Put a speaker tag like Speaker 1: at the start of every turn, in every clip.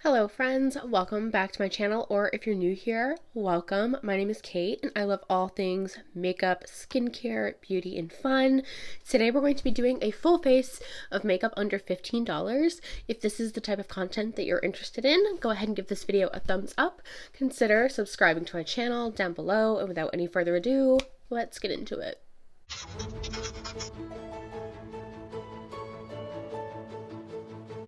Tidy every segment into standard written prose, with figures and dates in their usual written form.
Speaker 1: Hello friends, welcome back to my channel, or if you're new here, welcome. My name is Kate and I love all things makeup, skincare, beauty, and fun. Today we're going to be doing a full face of makeup under $15. If this is the type of content that you're interested in, go ahead and give this video a thumbs up. Consider subscribing to my channel down below, and without any further ado, let's get into it.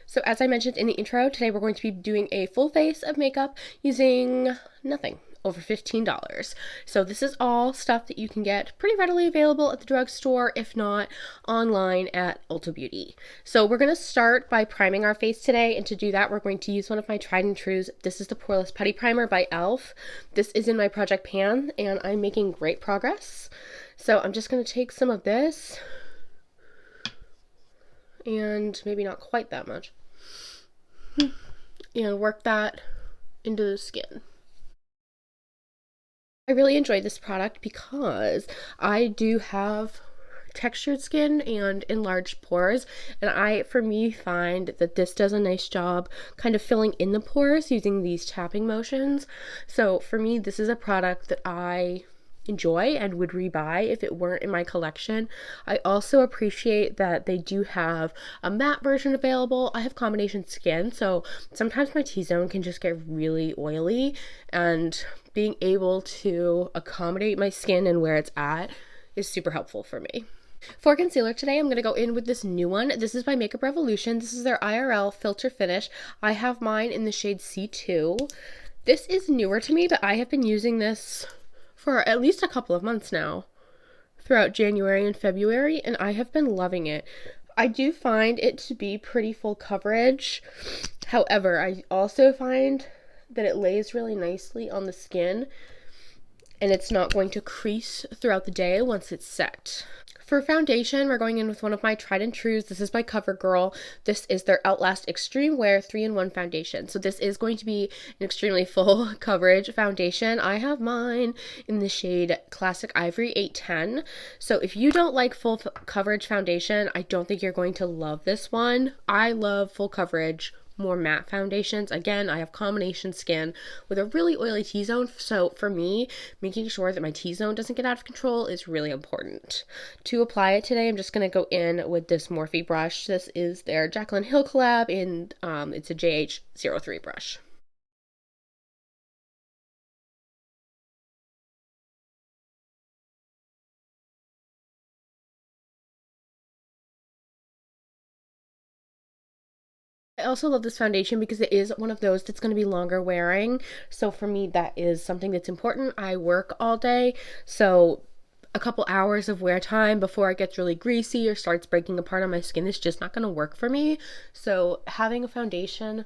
Speaker 1: So as I mentioned in the intro, today we're going to be doing a full face of makeup using nothing over $15. So this is all stuff that you can get pretty readily available at the drugstore, if not online at Ulta Beauty. So we're going to start by priming our face today, and to do that we're going to use one of my tried and trues. This is the Poreless Putty Primer by E.L.F. This is in my project pan and I'm making great progress. So I'm just going to take some of this, and maybe not quite that much, and work that into the skin. I really enjoyed this product because I do have textured skin and enlarged pores, and for me, find that this does a nice job kind of filling in the pores using these tapping motions. So for me, this is a product that I enjoy and would rebuy if it weren't in my collection. I also appreciate that they do have a matte version available. I have combination skin, so sometimes my T-zone can just get really oily, and being able to accommodate my skin and where it's at is super helpful for me. For concealer today, I'm going to go in with this new one. This is by Makeup Revolution. This is their IRL Filter Finish. I have mine in the shade C2. This is newer to me, but I have been using this for at least a couple of months now, throughout January and February, and I have been loving it. I do find it to be pretty full coverage. However, I also find that it lays really nicely on the skin, and it's not going to crease throughout the day once it's set. For foundation, we're going in with one of my tried and trues. This is by CoverGirl. This is their Outlast Extreme Wear 3-in-1 foundation. So this is going to be an extremely full coverage foundation. I have mine in the shade Classic Ivory 810. So if you don't like full coverage foundation, I don't think you're going to love this one. I love full coverage, more matte foundations. Again, I have combination skin with a really oily T-zone, so for me, making sure that my T-zone doesn't get out of control is really important. To apply it today, I'm just going to go in with this Morphe brush. This is their Jaclyn Hill collab, and it's a JH03 brush. I also love this foundation because it is one of those that's going to be longer wearing. So for me, that is something that's important. I work all day, so a couple hours of wear time before it gets really greasy or starts breaking apart on my skin is just not going to work for me. So having a foundation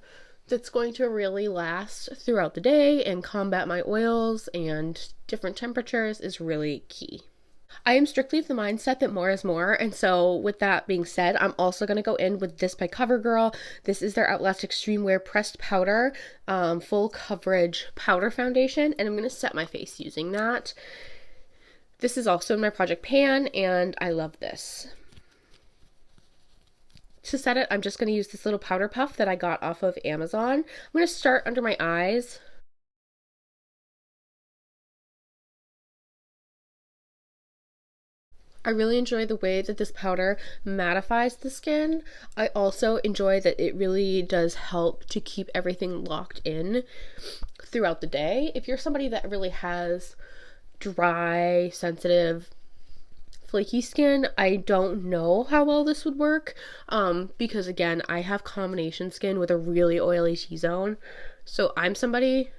Speaker 1: that's going to really last throughout the day and combat my oils and different temperatures is really key. I am strictly of the mindset that more is more, and so with that being said, I'm also going to go in with this by CoverGirl. This is their Outlast Extreme Wear Pressed Powder, full coverage powder foundation, and I'm going to set my face using that. This is also in my project pan, and I love this. To set it, I'm just going to use this little powder puff that I got off of Amazon. I'm going to start under my eyes. I really enjoy the way that this powder mattifies the skin. I also enjoy that it really does help to keep everything locked in throughout the day. If you're somebody that really has dry, sensitive, flaky skin, I don't know how well this would work, because again, I have combination skin with a really oily T-zone. So I'm somebody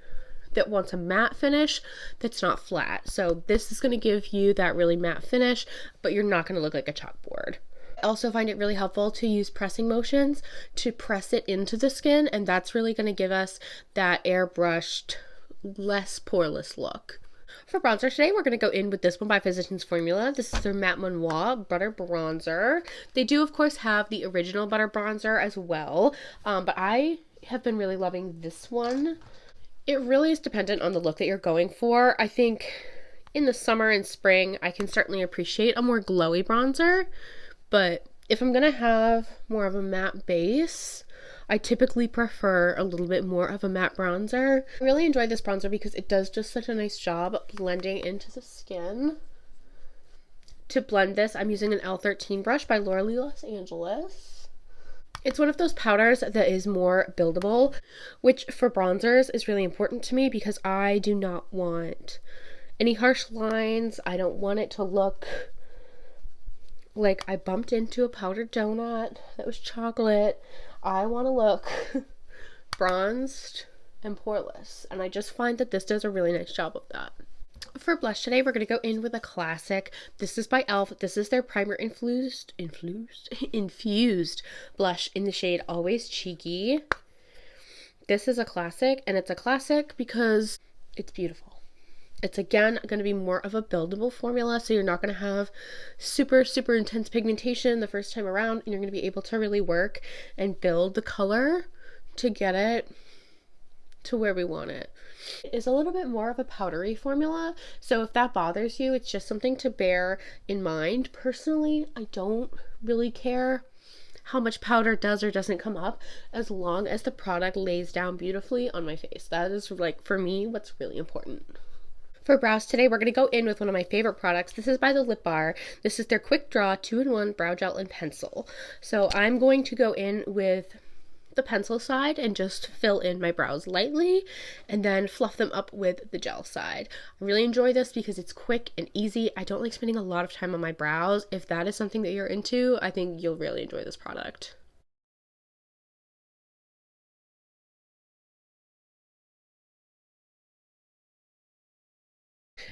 Speaker 1: that wants a matte finish that's not flat. So this is going to give you that really matte finish, but you're not going to look like a chalkboard. I also find it really helpful to use pressing motions to press it into the skin, and that's really going to give us that airbrushed, less poreless look. For bronzer today, we're going to go in with this one by Physicians Formula. This is their Matte MONOI Butter Bronzer. They do, of course, have the original Butter Bronzer as well, but I have been really loving this one. It really is dependent on the look that you're going for. I think in the summer and spring, I can certainly appreciate a more glowy bronzer, but if I'm gonna have more of a matte base, I typically prefer a little bit more of a matte bronzer. I really enjoy this bronzer because it does just such a nice job blending into the skin. To blend this, I'm using an L13 brush by Los Angeles. It's one of those powders that is more buildable, which for bronzers is really important to me because I do not want any harsh lines. I don't want it to look like I bumped into a powdered donut that was chocolate. I want to look bronzed and poreless, and I just find that this does a really nice job of that. For blush today, we're going to go in with a classic. This is by E.L.F. This is their primer infused blush in the shade Always Cheeky. This is a classic, and it's a classic because it's beautiful. It's again going to be more of a buildable formula, so you're not going to have super intense pigmentation the first time around, and you're going to be able to really work and build the color to get it to where we want it. It is a little bit more of a powdery formula, so if that bothers you, it's just something to bear in mind. Personally, I don't really care how much powder does or doesn't come up as long as the product lays down beautifully on my face. That is, like, for me, what's really important. For brows today, we're going to go in with one of my favorite products. This is by the Lip Bar. This is their Quick Draw 2-in-1 Brow Gel and Pencil. So I'm going to go in with the pencil side and just fill in my brows lightly and then fluff them up with the gel side. I really enjoy this because it's quick and easy. I don't like spending a lot of time on my brows. If that is something that you're into, I think you'll really enjoy this product.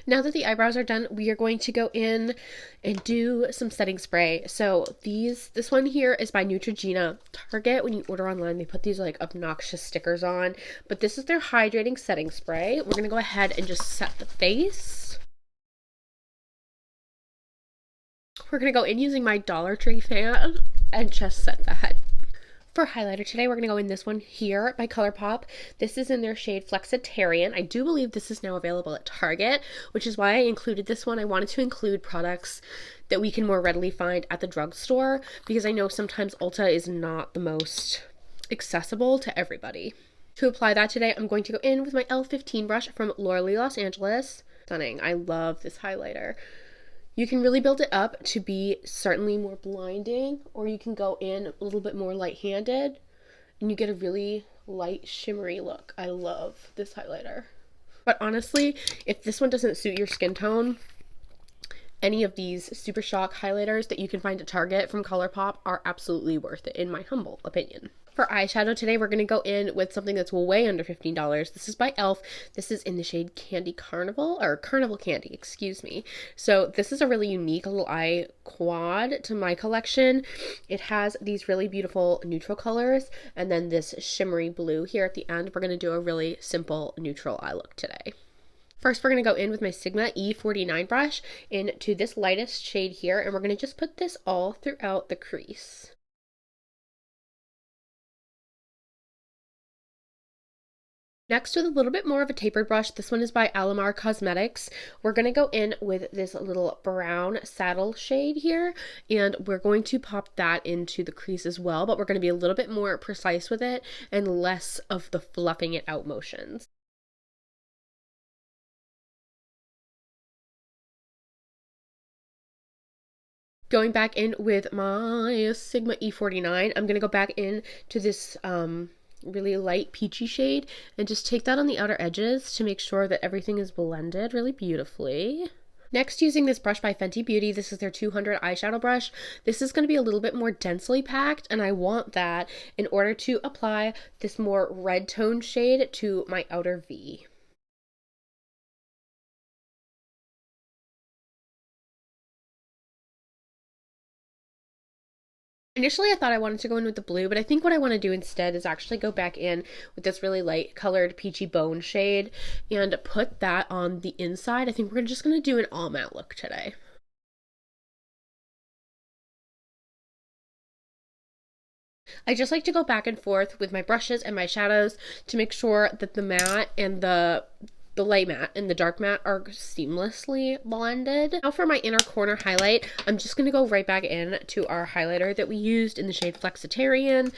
Speaker 1: Now that the eyebrows are done, we are going to go in and do some setting spray. So this one here is by Neutrogena. Target, when you order online, they put these like obnoxious stickers on, but this is their hydrating setting spray. We're gonna go ahead and just set the face. We're gonna go in using my Dollar Tree fan and just set that. For highlighter today, we're going to go in this one here by ColourPop. This is in their shade Flexitarian. I do believe this is now available at Target, which is why I included this one. I wanted to include products that we can more readily find at the drugstore because I know sometimes Ulta is not the most accessible to everybody. To apply that today, I'm going to go in with my L15 brush from Los Angeles. Stunning. I love this highlighter. You can really build it up to be certainly more blinding, or you can go in a little bit more light-handed and you get a really light shimmery look. I love this highlighter. But honestly, if this one doesn't suit your skin tone, any of these Super Shock highlighters that you can find at Target from ColourPop are absolutely worth it, in my humble opinion. For eyeshadow today, we're going to go in with something that's way under $15. This is by E.L.F. This is in the shade Candy Carnival, or Carnival Candy, excuse me. So this is a really unique little eye quad to my collection. It has these really beautiful neutral colors, and then this shimmery blue here at the end. We're going to do a really simple neutral eye look today. First, we're going to go in with my Sigma E49 brush into this lightest shade here, and we're going to just put this all throughout the crease. Next, with a little bit more of a tapered brush, this one is by Alamar Cosmetics. We're going to go in with this little brown saddle shade here, and we're going to pop that into the crease as well, but we're going to be a little bit more precise with it and less of the fluffing it out motions. Going back in with my Sigma E49, I'm going to go back in to this really light peachy shade and just take that on the outer edges to make sure that everything is blended really beautifully. Next, using this brush by Fenty Beauty, this is their 200 eyeshadow brush. This is going to be a little bit more densely packed, and I want that in order to apply this more red tone shade to my outer V. Initially, I thought I wanted to go in with the blue, but I think what I want to do instead is actually go back in with this really light colored peachy bone shade and put that on the inside. I think we're just going to do an all matte look today. I just like to go back and forth with my brushes and my shadows to make sure that the matte and the the light matte and the dark matte are seamlessly blended. Now for my inner corner highlight, I'm just going to go right back in to our highlighter that we used in the shade Flexitarian.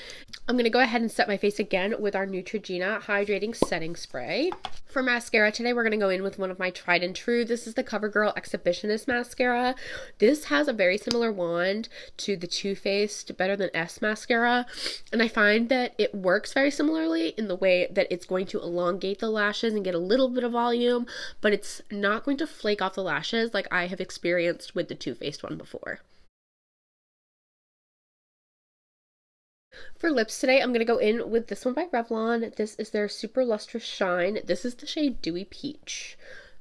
Speaker 1: I'm going to go ahead and set my face again with our Neutrogena Hydrating Setting Spray. For mascara today, we're going to go in with one of my tried and true. This is the CoverGirl Exhibitionist Mascara. This has a very similar wand to the Too Faced Better Than S mascara, and I find that it works very similarly in the way that it's going to elongate the lashes and get a little bit of volume, but it's not going to flake off the lashes like I have experienced with the Too Faced one before. For lips today, I'm going to go in with this one by Revlon. This is their Super Lustrous Shine. This is the shade Dewy Peach.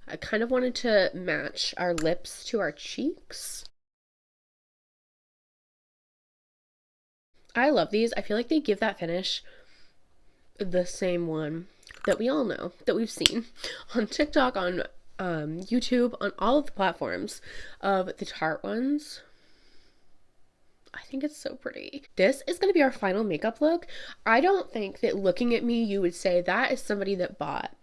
Speaker 1: I kind of wanted to match our lips to our cheeks. I love these. I feel like they give that finish the same one that we all know, that we've seen on TikTok, on YouTube, on all of the platforms of the Tarte ones. I think it's so pretty. This is going to be our final makeup look. I don't think that looking at me, you would say that is somebody that bought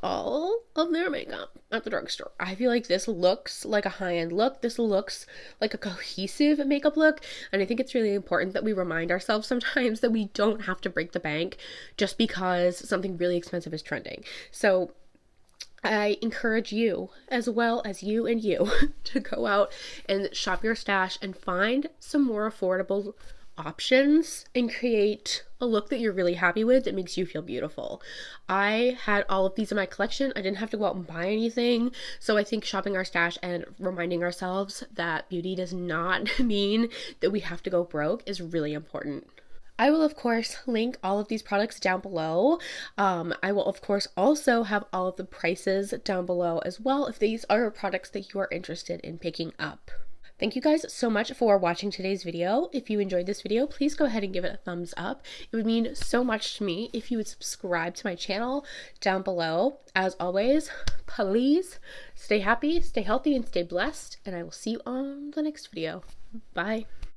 Speaker 1: all of their makeup at the drugstore. I feel like this looks like a high-end look. This looks like a cohesive makeup look. And I think it's really important that we remind ourselves sometimes that we don't have to break the bank just because something really expensive is trending. So I encourage you, as well as you and you, to go out and shop your stash and find some more affordable options and create a look that you're really happy with that makes you feel beautiful. I had all of these in my collection. I didn't have to go out and buy anything. So I think shopping our stash and reminding ourselves that beauty does not mean that we have to go broke is really important. I will, of course, link all of these products down below. I will, of course, also have all of the prices down below as well if these are products that you are interested in picking up. Thank you guys so much for watching today's video. If you enjoyed this video, please go ahead and give it a thumbs up. It would mean so much to me if you would subscribe to my channel down below. As always, please stay happy, stay healthy, and stay blessed, and I will see you on the next video. Bye.